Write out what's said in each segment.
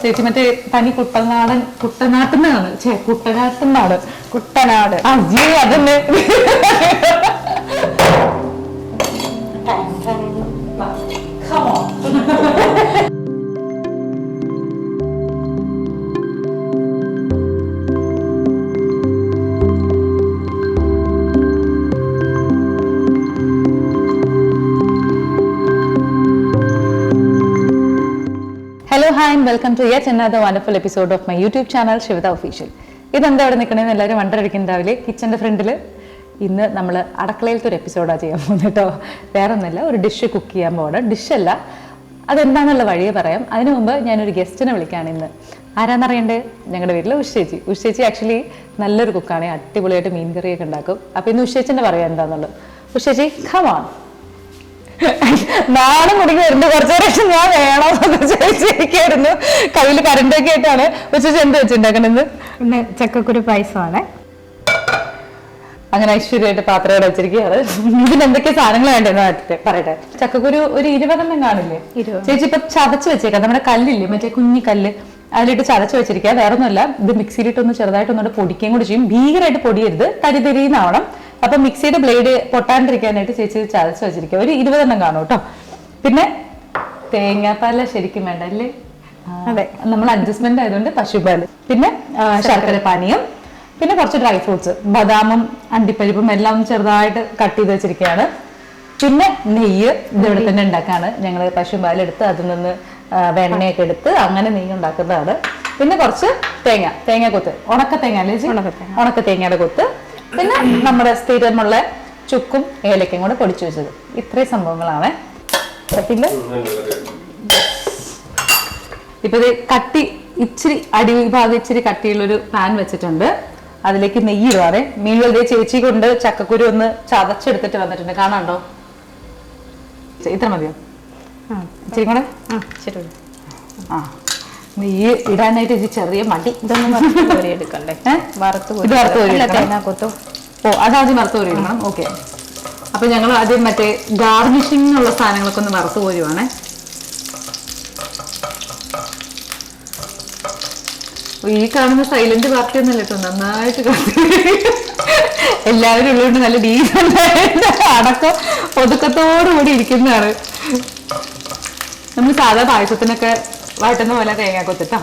ചേച്ചി മറ്റേ തനി കുട്ടനാട്ടിന്നാണ് കുട്ടനാട് അജി അതന്നെ. Hello, hi and welcome to yet another wonderful episode of my YouTube channel Shivita Official. ഇതെന്താ അവിടെ നിൽക്കണേന്ന് എല്ലാവരും വണ്ടടിക്കുന്നുണ്ടാവില്ലേ? കിച്ചൻ്റെ ഫ്രണ്ടിൽ ഇന്ന് നമ്മൾ അടക്കളയിലത്തെ ഒരു എപ്പിസോഡാണ് ചെയ്യാൻ പോകുന്നത് കേട്ടോ. വേറെ ഒന്നുമില്ല, ഒരു ഡിഷ് കുക്ക് ചെയ്യാൻ പോകണം. ഡിഷല്ല, അതെന്താണെന്നുള്ള വഴിയെ പറയാം. അതിനു മുമ്പ് ഞാനൊരു ഗസ്റ്റിനെ വിളിക്കുകയാണ് ഇന്ന്. ആരാന്നറിയണ്ടേ? ഞങ്ങളുടെ വീട്ടിലെ ഉഷേച്ചി. ഉഷേച്ചി ആക്ച്വലി നല്ലൊരു കുക്കാണ്, അടിപൊളിയായിട്ട് മീൻ കറിയൊക്കെ ഉണ്ടാക്കും. അപ്പോൾ ഇന്ന് ഉഷേച്ചിൻ്റെ പറയാം എന്താണെന്നുള്ളത്. ഉഷേച്ചി come on. നാളെ മുടിക്ക് വരുന്നത് കുറച്ചു പ്രാവശ്യം ഞാൻ വേണമെന്നൊക്കെ ചോദിച്ചിരിക്കായിരുന്നു. കയ്യിൽ കരണ്ടൊക്കെ ആയിട്ടാണ്. ഉച്ചേച്ചി എന്ത് വെച്ചിട്ടുണ്ടാക്കണെന്ന്? പിന്നെ ചക്കക്കുരു പായസമാണ്. അങ്ങനെ ഐശ്വര്യമായിട്ട് പാത്രം വെച്ചിരിക്കുകയാണ്. ഇതിന് എന്തൊക്കെ സാധനങ്ങൾ വേണ്ടെന്ന് പറയട്ടെ. ചക്കക്കുരു ഒരു 20 കാണില്ലേ ചേച്ചി? ഇപ്പൊ ചതച്ച് വെച്ചേക്കാം. നമ്മുടെ കല്ലില്ലേ, മറ്റേ കുഞ്ഞി കല്ല്, അതിലിട്ട് ചതച്ച് വെച്ചിരിക്കുക. വേറെ ഒന്നുമല്ല, ഇത് മിക്സിയിലിട്ടൊന്ന് ചെറുതായിട്ടൊന്നുകൂടെ പൊടിക്കുകയും കൂടി ചെയ്യും. ഭീകരമായിട്ട് പൊടിയരുത്, തരിതരിന്നാവണം. അപ്പൊ മിക്സിയുടെ ബ്ലേഡ് പൊട്ടാണ്ടിരിക്കാനായിട്ട് ചേച്ചി ചതച്ച് വെച്ചിരിക്കുക. ഒരു 20 കാണും കേട്ടോ. പിന്നെ തേങ്ങാപ്പാല ശരിക്കും വേണ്ട അല്ലേ? അതെ, നമ്മൾ അഡ്ജസ്റ്റ്മെന്റ് ആയതുകൊണ്ട് പശുപാല്. പിന്നെ ശർക്കര പാനീയം, പിന്നെ കുറച്ച് ഡ്രൈ ഫ്രൂട്ട്സ്, ബദാമും അണ്ടിപ്പരിപ്പും എല്ലാം ചെറുതായിട്ട് കട്ട് ചെയ്ത് വെച്ചിരിക്കുകയാണ്. പിന്നെ നെയ്യ് ഇതിവിടെ തന്നെ ഉണ്ടാക്കാണ്. ഞങ്ങൾ പശുപാലെടുത്ത് അതിൽ നിന്ന് വെണ്ണയൊക്കെ എടുത്ത് അങ്ങനെ നെയ്യ് ഉണ്ടാക്കുന്നതാണ്. പിന്നെ കുറച്ച് തേങ്ങ കൊത്ത്, ഉണക്ക തേങ്ങ അല്ലേ? ഉണക്ക തേങ്ങയുടെ കൊത്ത്. പിന്നെ നമ്മുടെ സ്ഥിരമുള്ള ചുക്കും ഏലക്കയും കൂടെ പൊടിച്ചു വെച്ചത്. ഇത്രയും സംഭവങ്ങളാണ്. പിന്നെ ഇപ്പൊ കട്ടി ഇച്ചിരി അടിഭാഗം ഇച്ചിരി കട്ടിയുള്ളൊരു പാൻ വെച്ചിട്ടുണ്ട്. അതിലേക്ക് നെയ്യ് ഇടുവാറേ. മീനുകളുടെ ചേച്ചി കൊണ്ട് ചക്കക്കുരു ഒന്ന് ചതച്ചെടുത്തിട്ട് വന്നിട്ടുണ്ട്. കാണാണ്ടോ? ഇത്ര മതിയോ? ഇച്ചിരി കൂടെ ആ നെയ്യ് ഇടാനായിട്ട് ചെറിയ മടി. ഇതൊന്നും എടുക്കണ്ടേ? തേങ്ങാക്കൊത്തും. ഓ, അതാദ്യം വറുത്ത് കോരി ഇടണം. ഓക്കെ. അപ്പൊ ഞങ്ങൾ ആദ്യം മറ്റേ ഗാർണിഷിങ്ങിനുള്ള സാധനങ്ങളൊക്കെ ഒന്ന് വറുത്ത് കോരുവാണേ. ഈ കാണുന്ന സൈലന്റ് പാർട്ടി ഒന്നല്ല കേട്ടോ, നന്നായിട്ട് എല്ലാവരും ഉള്ളതുകൊണ്ട് നല്ല ഡീസൻ്റായിട്ട് അടക്കം ഒതുക്കത്തോടു കൂടി ഇരിക്കുന്നതാണ്. നമ്മൾ സാധാ പായസത്തിനൊക്കെ വഴറ്റുന്ന പോലെ തേങ്ങാക്കൊത്തിട്ടാ.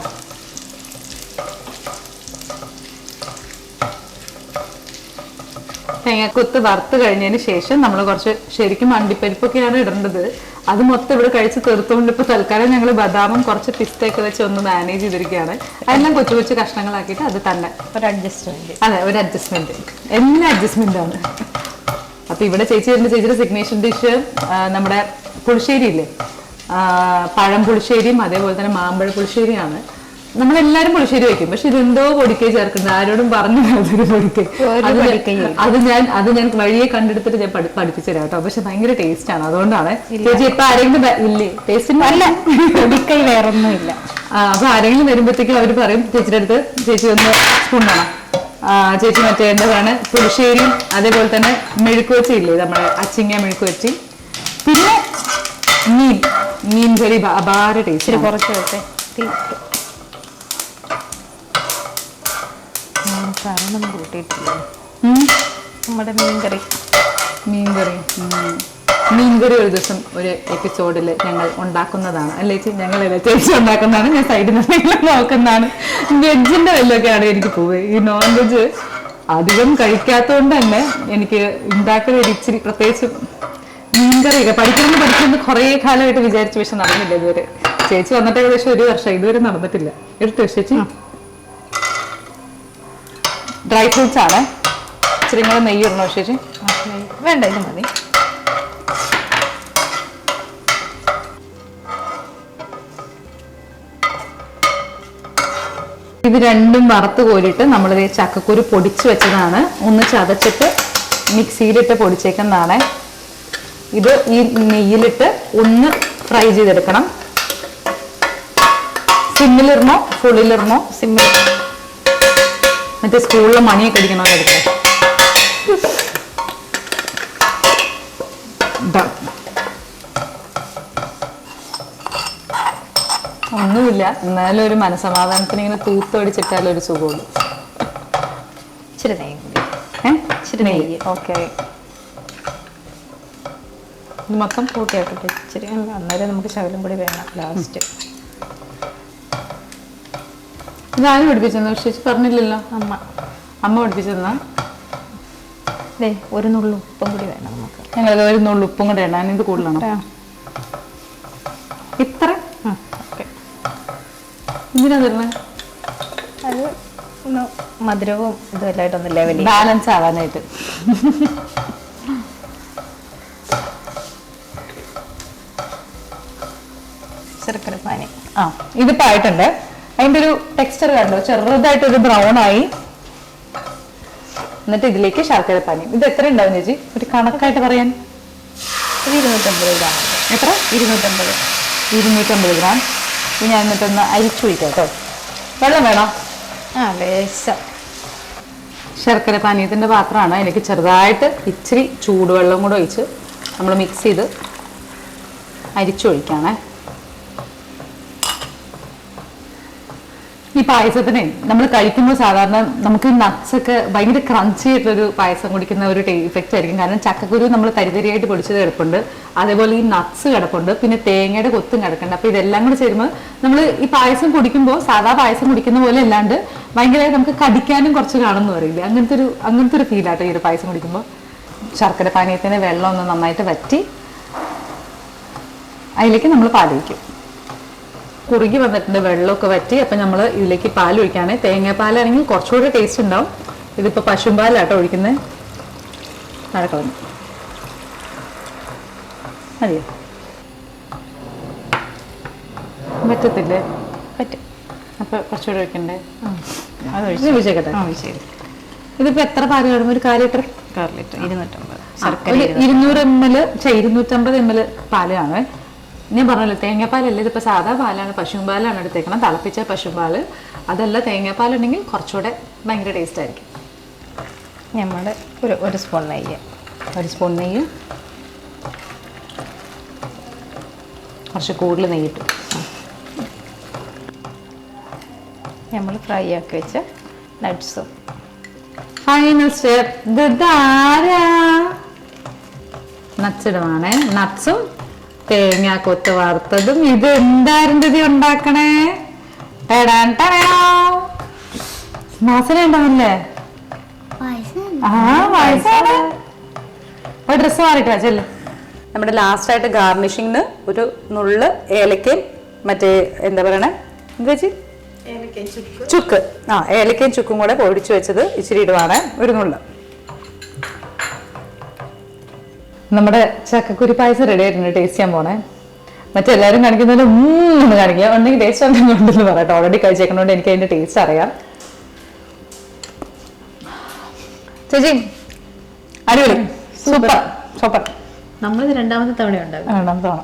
തേങ്ങാക്കൊത്ത് വറുത്ത് കഴിഞ്ഞതിന് ശേഷം നമ്മൾ കുറച്ച് ശരിക്കും അണ്ടിപ്പരിപ്പൊക്കെയാണ് ഇടേണ്ടത്. അത് മൊത്തം ഇവിടെ കഴിച്ച് തീർത്തുകൊണ്ട് ഇപ്പൊ തൽക്കാലം ഞങ്ങൾ ബദാമും കുറച്ച് പിസ്തയൊക്കെ വെച്ച് ഒന്ന് മാനേജ് ചെയ്തിരിക്കുകയാണ്. അതെല്ലാം കൊച്ചു കൊച്ചു കഷ്ണങ്ങളാക്കിയിട്ട് അത് തന്നെ ഒരു അഡ്ജസ്റ്റ്മെന്റ്. അതെ, ഒരു അഡ്ജസ്റ്റ്മെന്റ്. എല്ലാം അഡ്ജസ്റ്റ്മെന്റ് ആണ്. അപ്പൊ ഇവിടെ ചേച്ചിയുടെ സിഗ്നേച്ചർ ഡിഷ് നമ്മുടെ പുളിശ്ശേരി ഇല്ലേ, പഴം പുളിശ്ശേരിയും അതേപോലെ തന്നെ മാമ്പഴ പുളിശ്ശേരിയാണ്. നമ്മളെല്ലാരും പുളിശ്ശേരി വയ്ക്കും, പക്ഷെ ഇതെന്തോ പൊടിക്കൈ ചേർക്കുന്നത്. ആരോടും പറഞ്ഞു അതൊരു പൊടിക്കൈ. അത് ഞാൻ വഴിയെ കണ്ടെടുത്തിട്ട് ഞാൻ പഠിപ്പിച്ചു തരാം കേട്ടോ. പക്ഷെ ഭയങ്കര ടേസ്റ്റ് ആണ്. അതുകൊണ്ടാണ് ചേച്ചി ഇപ്പൊ ആരെങ്കിലും ഇല്ലേ ടേസ്റ്റ് അല്ല, പൊടിക്കൈ വേറൊന്നും ഇല്ല. അപ്പൊ ആരെങ്കിലും വരുമ്പോഴത്തേക്കും അവര് പറയും ചേച്ചിയുടെ അടുത്ത്, ചേച്ചി ഒന്ന് സ്പൂൺ വേണം. ചേച്ചി മറ്റേ എന്താണ് പുളിശ്ശേരിയും അതേപോലെ തന്നെ മെഴുക്കുവച്ചി ഇല്ലേ, നമ്മുടെ അച്ചിങ്ങ മെഴുക്കുവച്ചി, പിന്നെ മീൻ കറി അപാര ടേസ്റ്റ്. കുറച്ച് വെച്ചേ കൂട്ടിയിട്ടില്ല. നമ്മുടെ മീൻകറി ഒരു ദിവസം ഒരു എപ്പിസോഡിൽ ഞങ്ങൾ ഉണ്ടാക്കുന്നതാണ് അല്ലേ ചേച്ചി? ഞങ്ങളല്ല, ചേച്ചി ഉണ്ടാക്കുന്നതാണ്, ഞാൻ സൈഡിൽ നിന്ന് നോക്കുന്നതാണ്. വെജിന്റെ വല്ലതൊക്കെയാണ് എനിക്ക് പോവുക. ഈ നോൺ വെജ് അധികം കഴിക്കാത്തതുകൊണ്ട് തന്നെ എനിക്ക് ഉണ്ടാക്കുന്ന ഒരു ഇച്ചിരി പ്രത്യേകിച്ച് മീൻകറിയൊക്കെ പഠിക്കണം കുറേ കാലമായിട്ട് വിചാരിച്ചു, പക്ഷെ നടന്നില്ല ഇതുവരെ. ചേച്ചി വന്നിട്ട് ഏകദേശം 1 വർഷം, ഇതുവരെ നടന്നിട്ടില്ല. എടുത്തു ചേച്ചി. ഡ്രൈ ഫ്രൂട്ട്സ് ആണ്. ഇച്ചിരി കൂടെ നെയ്യ് ഇടണോ ചേച്ചി? വേണ്ട, ഇത് മതി. ഇത് രണ്ടും വറുത്ത് കോരിയിട്ട് നമ്മളിത് ചക്കക്കുരു പൊടിച്ചു വെച്ചതാണ്. ഒന്ന് ചതച്ചിട്ട് മിക്സിയിലിട്ട് പൊടിച്ചേക്കുന്നതാണ്. ഇത് ഈ നെയ്യിലിട്ട് ഒന്ന് ഫ്രൈ ചെയ്തെടുക്കണം. സിമ്മിലിടണോ ഫുള്ളിലിടണോ? സിമ്മിൽ. മറ്റേ സ്കൂളിലെ മണിയൊക്കെ അടിക്കണോ? എടുക്കാം. ഒന്ന് ആരുമില്ല, എന്നാലും ഒരു മനസമാധാനത്തിന് ഇങ്ങനെ തൂത്തൊടിച്ചിട്ടാലും ഒരു സുഖമുള്ളൂ. ഇച്ചിരി നെയ്യ് കൂടി. ഇച്ചിരി നെയ്യ്. ഓക്കെ, ഇത് മൊത്തം കൂട്ടിയാക്കട്ടെ. ഇച്ചിരി അന്നേരം നമുക്ക് ശകലം കൂടി വേണം ലാസ്റ്റ്. ഇതാരും പഠിപ്പിച്ചെന്ന് പക്ഷേ പറഞ്ഞില്ലല്ലോ. അമ്മ പഠിപ്പിച്ചെന്നാ. അതെ, ഒരു നുള്ളു ഉപ്പും കൂടി വേണം നമുക്ക്. ഞങ്ങൾ ഒരു നുള്ളു ഉപ്പും കൂടെ ഇടാൻ. ഇത് കൂടുതലാണോ? ഇത്ര എന്തിനാ തരുന്നത്? അത് ഒന്ന് മധുരവും ഇതും എല്ലായിട്ടൊന്ന് ലെവൽ ബാലൻസ് ആവാനായിട്ട്. ശർക്കര പാനി. ഇതിപ്പോ ആയിട്ടുണ്ട്. അതിന്റെ ഒരു ടെക്സ്ചർ കണ്ടോ, ചെറുതായിട്ടൊരു ബ്രൗൺ ആയി. എന്നിട്ട് ഇതിലേക്ക് ശർക്കര പാനി. ഇത് എത്ര ഉണ്ടാവും ചേച്ചി, ഒരു കണക്കായിട്ട് പറയാൻ? 250 ഗ്രാം. എത്ര? 250 ഗ്രാം. ഇത് ഞാൻ എന്നിട്ടൊന്ന് അരിച്ചു വയ്ക്കാം കേട്ടോ. വെള്ളം വേണോ? ലേശം. ശർക്കര പാനീയത്തിന്റെ പാത്രമാണ്. എനിക്ക് ചെറുതായിട്ട് ഇച്ചിരി ചൂടുവെള്ളം കൂടെ ഒഴിച്ച് നമ്മൾ മിക്സ് ചെയ്ത് അരിച്ചു ഒഴിക്കാണേ. ഈ പായസത്തിനെ നമ്മൾ കഴിക്കുമ്പോൾ സാധാരണ നമുക്ക് നട്ട്സ് ഒക്കെ ഭയങ്കര ക്രഞ്ചി ആയിട്ടൊരു പായസം കുടിക്കുന്ന ഒരു ഇഫക്റ്റ് ആയിരിക്കും. കാരണം ചക്കക്കുരു നമ്മൾ തരിതരിയായിട്ട് പൊടിച്ചത് കിടപ്പുണ്ട്, അതേപോലെ ഈ നട്ട്സ് കിടപ്പുണ്ട്, പിന്നെ തേങ്ങയുടെ കൊത്തും കിടക്കുന്നുണ്ട്. അപ്പോൾ ഇതെല്ലാം കൂടി ചേരുമ്പോൾ നമ്മൾ ഈ പായസം കുടിക്കുമ്പോൾ സാധാ പായസം കുടിക്കുന്ന പോലെ അല്ലാണ്ട് ഭയങ്കരമായിട്ട് നമുക്ക് കടിക്കാനും കുറച്ച് കാണുമെന്ന് പറയില്ല, അങ്ങനത്തെ ഒരു ഫീലാട്ടോ ഈ ഒരു പായസം കുടിക്കുമ്പോൾ. ശർക്കര പാനീയത്തിന് വെള്ളം ഒന്ന് നന്നായിട്ട് വറ്റി അതിലേക്ക് നമ്മൾ പാലൊഴിക്കും. കുറുകി വന്നിട്ടുണ്ട്, വെള്ളമൊക്കെ വറ്റി. അപ്പം നമ്മൾ ഇതിലേക്ക് പാൽ ഒഴിക്കുകയാണ്. തേങ്ങാപ്പാലാണെങ്കിൽ കുറച്ചുകൂടി ടേസ്റ്റ് ഉണ്ടാവും. ഇതിപ്പോൾ പശുമ്പാലാട്ടോ ഒഴിക്കുന്നത്. നടക്കളഞ്ഞു മതിയോ? പറ്റത്തില്ലേ? പറ്റും. അപ്പോൾ കുറച്ചുകൂടി ഒഴിക്കണ്ടേ? അത് ഒഴിച്ചേക്കട്ടെ. ഇതിപ്പോൾ എത്ര പാല് വേണം? ഒരു 1/4 ലിറ്റർ? 1/4 ലിറ്റർ 250. ശർക്കര 200 ml 250 ml പാലാണ്. ഞാൻ പറഞ്ഞല്ലോ തേങ്ങാപ്പാലല്ല, ഇതിപ്പോൾ സാധാ പാലാണ്, പശുമ്പാലാണ് എടുത്തേക്കണം. തിളപ്പിച്ച പശുമ്പാൽ. അതല്ല തേങ്ങാപ്പാലുണ്ടെങ്കിൽ കുറച്ചുകൂടെ ഭയങ്കര ടേസ്റ്റ് ആയിരിക്കും. നമ്മുടെ ഒരു സ്പൂൺ നെയ്യ്. 1 സ്പൂൺ നെയ്യ്, കുറച്ച് കൂടുതൽ നെയ്യിട്ടു. നമ്മൾ ഫ്രൈ ആക്കി വെച്ച നട്ട്സും. Final step. ഇതാരാ? നട്ട്സ് ഇടുവാണേ. നട്ട്സും തേങ്ങാക്കൊത്ത് വറുത്തതും. ഇത് എന്തായിരുന്നു ഇത് ഉണ്ടാക്കണേ? വാസന ഉണ്ടാവില്ലേ? പായസാണ്. ഒരു ഡ്രസ്സ് മാറിയിട്ട് വെച്ചല്ലേ. നമ്മുടെ ലാസ്റ്റ് ആയിട്ട് ഗാർണിഷിങ്ങിന് ഒരു നുള്ള് ഏലക്കയും മറ്റേ എന്താ പറയണേ ചേച്ചി, ചുക്ക്. ഏലക്കയും ചുക്കും കൂടെ പൊടിച്ചു വെച്ചത് ഇച്ചിരി ഇടുവാണ്, ഒരു നുള്ള്. നമ്മുടെ ചക്കക്കുരി പായസം റെഡി ആയിട്ടുണ്ട്. ടേസ്റ്റ് ചെയ്യാൻ പോണേ. മറ്റെല്ലാവരും കാണിക്കുന്നതിൽ ഒന്ന് കാണിക്കുക, ഉണ്ടെങ്കിൽ ടേസ്റ്റ് ഉണ്ടെന്ന് പറയട്ടെ. ഓൾറെഡി കഴിച്ചേക്കുന്നതുകൊണ്ട് എനിക്ക് അതിന്റെ ടേസ്റ്റ് അറിയാം. ചേച്ചി അടിപൊളി, സൂപ്പർ സൂപ്പർ. നമ്മളിത് രണ്ടാമത്തെ തവണ ഉണ്ടാകും. രണ്ടാമത്തെ തവണ.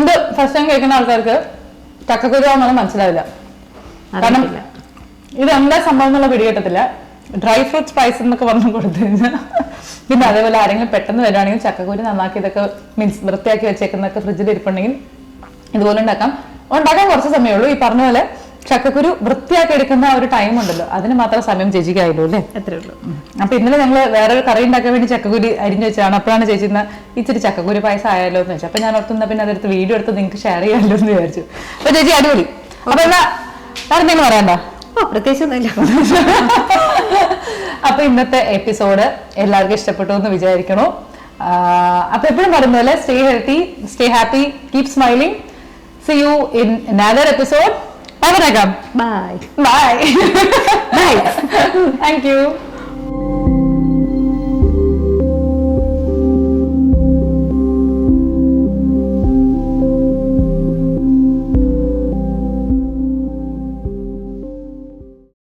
ഇത് ഫസ്റ്റ് ടൈം കഴിക്കുന്ന ആൾക്കാർക്ക് ചക്കക്കുരു ആണെന്ന് മനസ്സിലാവില്ല. കാരണം ഇത് എന്താ സംഭവം എന്നുള്ള പിടികിട്ടത്തില്ല. ഡ്രൈ ഫ്രൂട്ട്സ് പായസം എന്നൊക്കെ പറഞ്ഞു കൊടുത്തു കഴിഞ്ഞാൽ പിന്നെ അതേപോലെ ആരെങ്കിലും പെട്ടെന്ന് വരുവാണെങ്കിൽ ചക്കക്കുരു നന്നാക്കി ഇതൊക്കെ മീൻസ് വൃത്തിയാക്കി വെച്ചേക്കുന്നൊക്കെ ഫ്രിഡ്ജിൽ ഇരിപ്പുണ്ടെങ്കിൽ ഇതുപോലെ ഉണ്ടാക്കാൻ കുറച്ച് സമയമുള്ളൂ. ഈ പറഞ്ഞ പോലെ ചക്കക്കുരു വൃത്തിയാക്കി എടുക്കുന്ന ആ ഒരു ടൈം ഉണ്ടല്ലോ, അതിന് മാത്രം സമയം ചേച്ചിക്കായല്ലോ അല്ലേ? അത്രേ ഉള്ളൂ. അപ്പൊ ഇന്നലെ ഞങ്ങൾ വേറൊരു കറി ഉണ്ടാക്കാൻ വേണ്ടി ചക്കക്കുരി അരിഞ്ഞു വെച്ചാണ്. അപ്പോഴാണ് ചേച്ചി ഇച്ചിരി ചക്കക്കുരു പായസം ആയാലോ എന്ന് വെച്ചാൽ. അപ്പൊ ഞാൻ ഓർത്തുന്ന പിന്നെ അതെടുത്ത് വീഡിയോ എടുത്ത് നിങ്ങൾക്ക് ഷെയർ ചെയ്യാമല്ലോ എന്ന് വിചാരിച്ചു. അപ്പൊ ചേച്ചി അടിപൊളി. അപ്പൊ എന്നാ വേറെ എന്തെങ്കിലും പറയണ്ട? പ്രത്യേകിച്ചൊന്നുമില്ല. അപ്പൊ ഇന്നത്തെ എപ്പിസോഡ് എല്ലാവർക്കും ഇഷ്ടപ്പെട്ടു എന്ന് വിചാരിക്കണു. അപ്പൊ എപ്പോഴും പറയുന്ന പോലെ stay healthy, stay happy, keep smiling. See you in another episode. Bye. Bye. Bye. Thank you.